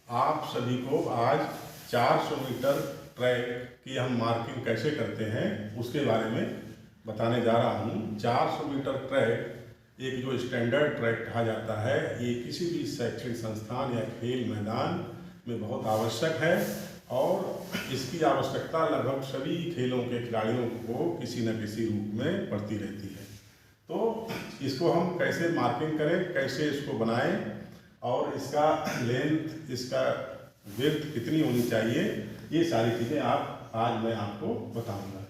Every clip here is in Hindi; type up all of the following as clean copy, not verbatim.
आप सभी को आज 400 मीटर ट्रैक की हम मार्किंग कैसे करते हैं उसके बारे में बताने जा रहा हूँ। 400 मीटर ट्रैक एक जो स्टैंडर्ड ट्रैक कहा जाता है, ये किसी भी शैक्षणिक संस्थान या खेल मैदान में बहुत आवश्यक है और इसकी आवश्यकता लगभग सभी खेलों के खिलाड़ियों को किसी न किसी रूप में पड़ती रहती है। तो इसको हम कैसे मार्किंग करें, कैसे इसको बनाएं और इसका लेंथ, इसका विड्थ कितनी होनी चाहिए, ये सारी चीज़ें आज मैं आपको बताऊंगा।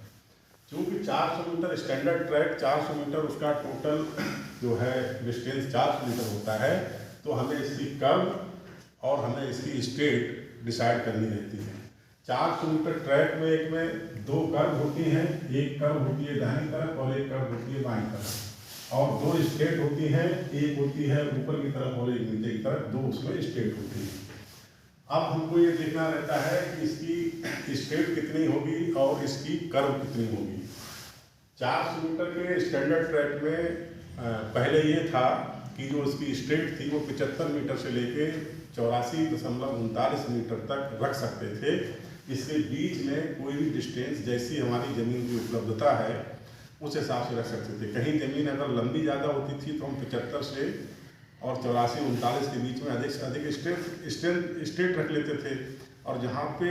क्योंकि 400 मीटर स्टैंडर्ड ट्रैक, 400 मीटर उसका टोटल जो है डिस्टेंस 400 मीटर होता है, तो हमें इसकी कर्व और हमें इसकी स्ट्रेट डिसाइड करनी रहती है। 400 मीटर ट्रैक में एक में दो कर्व होती हैं, एक कर्व होती है दाहिनी तरफ और एक कर्व होती है बाईं तरफ, और दो स्ट्रेट होती हैं, एक होती है ऊपर की तरफ और एक नीचे की तरफ, दो उसमें स्ट्रेट होती है। अब हमको ये देखना रहता है कि इसकी स्ट्रेट कितनी होगी और इसकी कर्व कितनी होगी। 400 मीटर के स्टैंडर्ड ट्रैक में पहले ये था कि जो इसकी स्ट्रेट थी वो 75 मीटर से लेके 84.39 मीटर तक रख सकते थे। इसके बीच में कोई भी डिस्टेंस जैसी हमारी ज़मीन की उपलब्धता है उस हिसाब से रख सकते थे। कहीं ज़मीन अगर लंबी ज़्यादा होती थी तो हम 75 से और 84-39 के बीच में अधिक से अधिक स्ट्रेट रख लेते थे, और जहाँ पे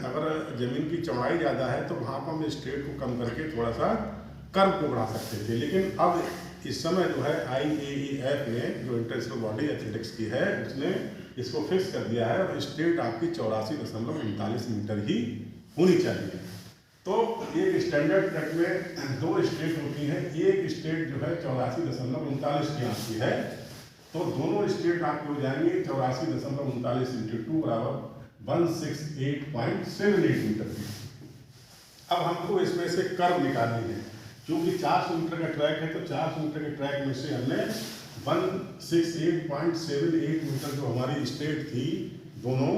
अगर ज़मीन की चौड़ाई ज़्यादा है तो वहाँ पर हम स्ट्रेट को कम करके थोड़ा सा कर्व को बढ़ा सकते थे। लेकिन अब इस समय जो है IAAF ने, जो इंटरनेशनल बॉडी एथलेटिक्स की है, उसने इसको फिक्स कर दिया है और स्ट्रेट आपकी 84.39 मीटर ही होनी चाहिए। तो एक स्टैंडर्ड ट्रैक में दो स्ट्रेट होती हैं, एक स्ट्रेट जो है 84.39 की आपकी है, तो दोनों स्ट्रेट आपके हो जाएंगे 84.39 × 2 बराबर 168.78 मीटर की। अब हमको इसमें से कर्व निकालनी है। क्योंकि 400 मीटर का ट्रैक है तो 400 मीटर के ट्रैक में से हमने 168.78 मीटर जो हमारी स्ट्रेट थी दोनों,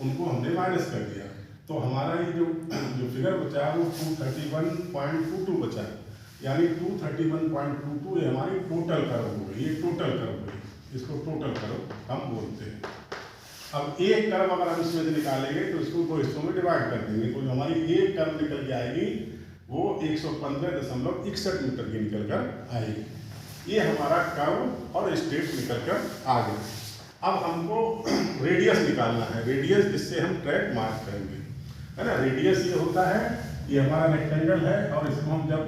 उनको हमने माइनस कर दिया। तो हमारा ये जो फिगर बचा वो 231.22 बचा, यानी 231.22 ये हमारी टोटल कर्व हो गई। ये टोटल कर्व हो गई, इसको टोटल कर्व हम बोलते हैं। अब एक कर्व अगर हम इसमें से निकालेंगे तो इसको दो हिस्सों में डिवाइड कर देंगे, तो हमारी एक कर्व निकल के आएगी वो 115.61 मीटर की निकल कर आएगी। ये हमारा कर्व और स्ट्रेट निकल कर आ गया। अब हमको रेडियस निकालना है, रेडियस जिससे हम ट्रैक मार्क करेंगे, है ना। रेडियस ये होता है, ये हमारा रेक्टेंगल है और इसको हम जब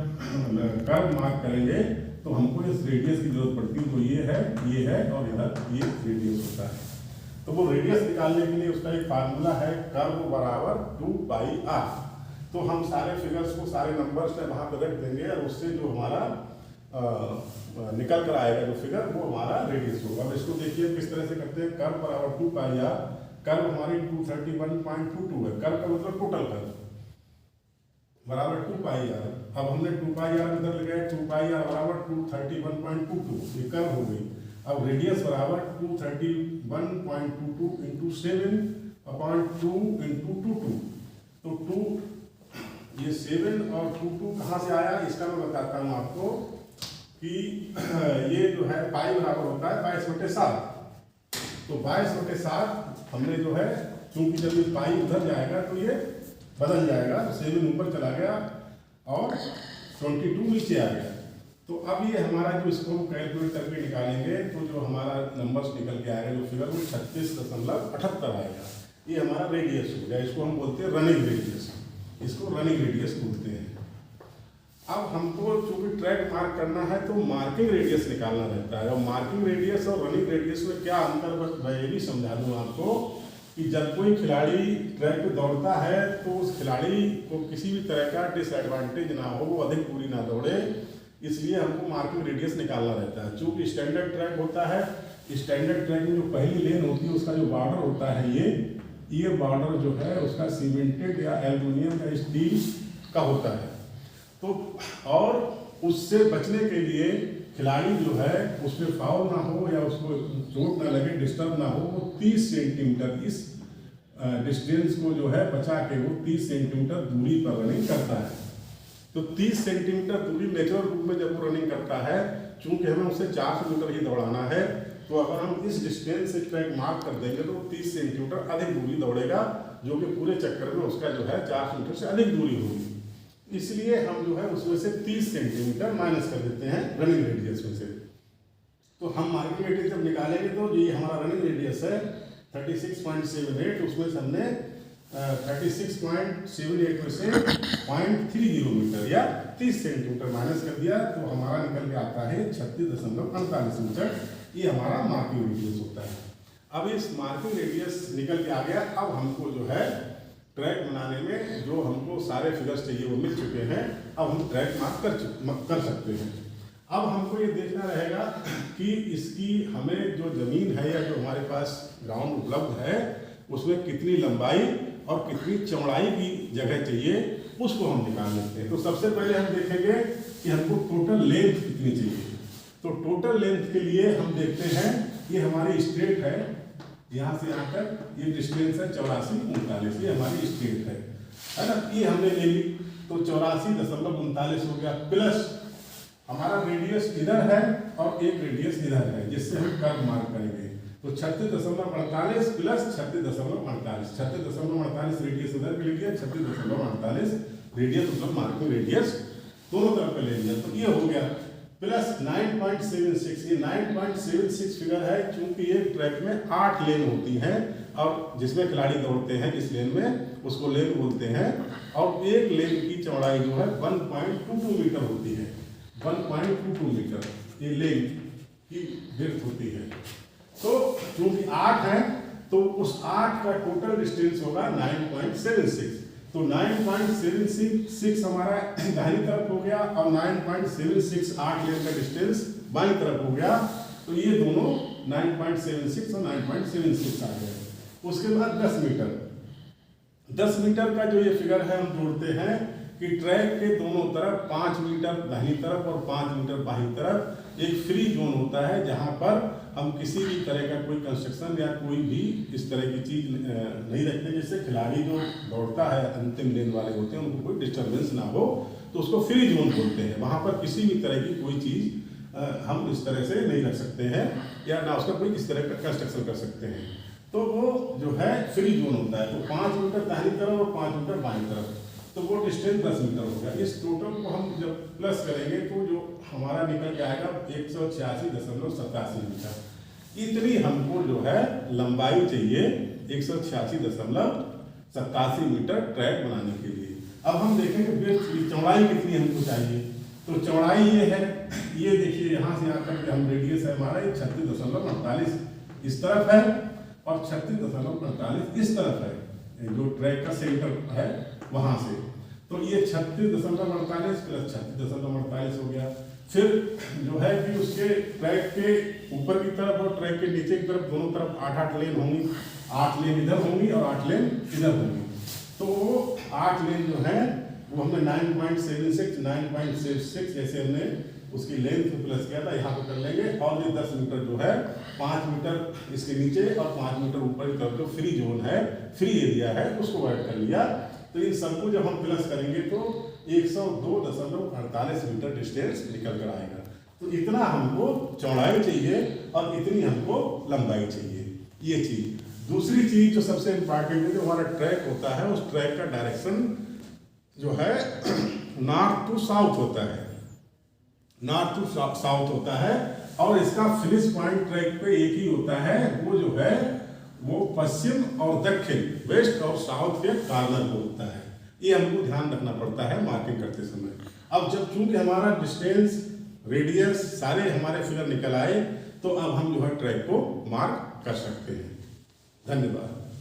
कर्व मार्क करेंगे तो हमको इस रेडियस की जरूरत पड़ती है। तो ये है और इधर ये रेडियस होता है। तो वो रेडियस निकालने के लिए उसका एक फार्मूला है, कर्व बराबर 2πr। तो हम सारे फिगर्स को, सारे नंबर्स से वहाँ पर रख देंगे और उससे जो हमारा निकल कर आएगा जो फिगर, वो हमारा रेडियस होगा। अब इसको देखिए किस तरह से करते हैं। कर्व बराबर 2πr, कर्व हमारी 231.22 है, कर्व का मतलब टोटल कर्व बराबर 2πr। अब हमने 2πr इधर लगाया, 2πr बराबर 231.22, ये कर्व हो गई। अब रेडियस बराबर 231.22 × 7/2 × 22। तो 2, ये 7 और 22 कहाँ से आया, इसका मैं बताता हूँ आपको कि ये जो है पाई बराबर होता है 22/7। तो 22/7 हमने जो है, क्योंकि जब ये पाई उधर जाएगा तो ये बदल जाएगा, तो 7 ऊपर चला गया और 22 नीचे आ गया। तो अब ये हमारा जो, इसको कैलकुलेट करके निकालेंगे तो जो हमारा नंबर्स निकल के आएगा, जो फिगर, वो 36.78 आएगा। ये हमारा रेडियस हो गया। इसको हम बोलते हैं रनिंग रेडियस, इसको रनिंग रेडियस बोलते हैं। अब हमको चूंकि ट्रैक मार्क करना है तो मार्किंग रेडियस निकालना रहता है। और मार्किंग रेडियस और रनिंग रेडियस में क्या अंतर, बस मैं ये भी समझा दूँ आपको कि जब कोई खिलाड़ी ट्रैक पे दौड़ता है तो उस खिलाड़ी को किसी भी तरह का डिसएडवांटेज ना हो, वो अधिक दूरी ना दौड़े, इसलिए हमको मार्किंग रेडियस निकालना रहता है। चूँकि स्टैंडर्ड ट्रैक होता है, स्टैंडर्ड ट्रैक में जो पहली लेन होती है उसका जो बॉर्डर होता है, ये बॉर्डर जो है उसका सीमेंटेड या एल्युमिनियम या स्टील का होता है। तो और उससे बचने के लिए खिलाड़ी जो है उसमें फाउल ना हो या उसको चोट ना लगे, डिस्टर्ब ना हो, वो 30 सेंटीमीटर इस डिस्टेंस को जो है बचा के वो 30 सेंटीमीटर दूरी पर रनिंग करता है। तो 30 सेंटीमीटर दूरी नेचुरल रूप में जब वो रनिंग करता है, चूंकि हमें उसे 400 मीटर ही दौड़ाना है, तो अगर हम इस डिस्टेंस से ट्रैक मार्क कर देंगे तो 30 सेंटीमीटर अधिक दूरी दौड़ेगा, जो कि पूरे चक्कर में उसका जो है 400 मीटर से अधिक दूरी होगी। इसलिए हम जो है उसमें से 30 सेंटीमीटर माइनस कर देते हैं रनिंग रेडियस में से। तो हम मार्किंग रेडियस जब निकालेंगे तो ये हमारा रनिंग रेडियस है 36.78, उसमें से हमने 36.78 में से 0.30 मीटर या 30 सेंटीमीटर माइनस कर दिया, तो हमारा निकल के आता है 36.48 मीटर। ये हमारा मार्किंग रेडियस होता है। अब इस मार्किंग रेडियस निकल के आ गया। अब हमको जो है ट्रैक बनाने में जो हमको सारे फिगर्स चाहिए वो मिल चुके हैं। अब हम ट्रैक मार्क कर सकते हैं। अब हमको ये देखना रहेगा कि इसकी हमें जो ज़मीन है या जो हमारे पास ग्राउंड उपलब्ध है उसमें कितनी लंबाई और कितनी चौड़ाई की जगह चाहिए, उसको हम निकाल लेते हैं। तो सबसे पहले हम देखेंगे कि हमको टोटल लेंथ कितनी चाहिए। तो टोटल लेंथ के लिए हम देखते हैं, ये हमारी स्ट्रेट है, यहाँ से यहाँ तक ये डिस्टेंस है 84.39, ये हमारी स्ट्रेट है ना। ये हमने ले ली तो 84.39 हो गया, प्लस हमारा रेडियस इधर है और एक रेडियस इधर है, जिससे हम कर्व मार्क करेंगे। तो 36.48 प्लस 36.48, 36.48 रेडियस इधर के ले लिया, 36.48 रेडियस मतलब मार्किंग रेडियस दोनों तरफ का ले लिया। तो ये हो गया प्लस 9.76, ये 9.76 फिगर है, क्योंकि ये ट्रैक में 8 लेन होती हैं और जिसमें खिलाड़ी दौड़ते हैं जिस लेन में उसको लेन बोलते हैं, और एक लेन की चौड़ाई जो है 1.22 मीटर होती है। 1.22 मीटर ये लेन की विड्थ होती है। तो क्योंकि 8 है तो उस 8 का टोटल डिस्टेंस होगा 9.76। तो 9.76 हमारा दाहिनी तरफ हो गया और 9.76 8 लेन का डिस्टेंस बाईं तरफ हो गया। तो ये दोनों 9.76 और 9.76 आ गए। उसके बाद 10 मीटर, 10 मीटर का जो ये फिगर है हम जोड़ते हैं कि ट्रैक के दोनों तरफ 5 मीटर दाहिनी तरफ और 5 मीटर बाईं तरफ एक फ्री जोन होता है, जहां पर हम किसी भी तरह का कोई कंस्ट्रक्शन या कोई भी इस तरह की चीज नहीं रखते, जिससे खिलाड़ी जो दौड़ता है अंतिम लेन वाले होते हैं उनको कोई डिस्टर्बेंस ना हो, तो उसको फ्री जोन बोलते हैं। वहां पर किसी भी तरह की कोई चीज हम इस तरह से नहीं रख सकते हैं या ना उसका कोई इस तरह का कंस्ट्रक्शन कर सकते हैं। तो वो जो है फ्री जोन होता है। तो 5 मीटर दाहिनी तरफ और 5 मीटर बाईं तरफ, तो वो डिस्टेंस 10 मीटर हो गया। इस टोटल को हम जब प्लस करेंगे तो जो हमारा निकल के आएगा 186.87 मीटर। इतनी हमको जो है लंबाई चाहिए 186.87 मीटर ट्रैक बनाने के लिए। अब हम देखेंगे चौड़ाई कितनी हमको चाहिए। तो चौड़ाई ये है, ये देखिए यहाँ से यहाँ तक हम रेडियस है हमारा 36.48 इस तरफ है और 36.48 इस तरफ है, जो ट्रैक का सेंटर है वहां से। तो ये 36.48 प्लस 36.48 हो गया। फिर जो है कि उसके ट्रैक के ऊपर की तरफ और ट्रैक के नीचे की तरफ दोनों तरफ 8 लेन होंगी, 8 लेन इधर होंगी और 8 लेन इधर होंगी। तो वो 8 लेन जो है वो हमने 9.76 जैसे हमने उसकी लेंथ प्लस किया था, यहाँ पे कर लेंगे। और ये 10 मीटर जो है 5 मीटर इसके नीचे और 5 मीटर ऊपर की तरफ जो फ्री जोन है, फ्री एरिया है, उसको ऐड कर लिया। तो इन सबको जब हम प्लस करेंगे तो 102.48 मीटर डिस्टेंस निकल कर आएगा। तो इतना हमको चौड़ाई चाहिए और इतनी हमको लंबाई चाहिए, ये चीज। दूसरी चीज जो सबसे इंपॉर्टेंट है, जो हमारा ट्रैक होता है उस ट्रैक का डायरेक्शन जो है नॉर्थ टू साउथ होता है, नॉर्थ टू साउथ होता है। और इसका फिनिश पॉइंट ट्रैक पे एक ही होता है, वो जो है वो पश्चिम और दक्षिण, वेस्ट और साउथ के कॉर्नर को होता है। ये हमको ध्यान रखना पड़ता है मार्किंग करते समय। अब जब चूंकि हमारा डिस्टेंस रेडियस सारे हमारे फिगर निकल आए, तो अब हम जो है ट्रैक को मार्क कर सकते हैं। धन्यवाद।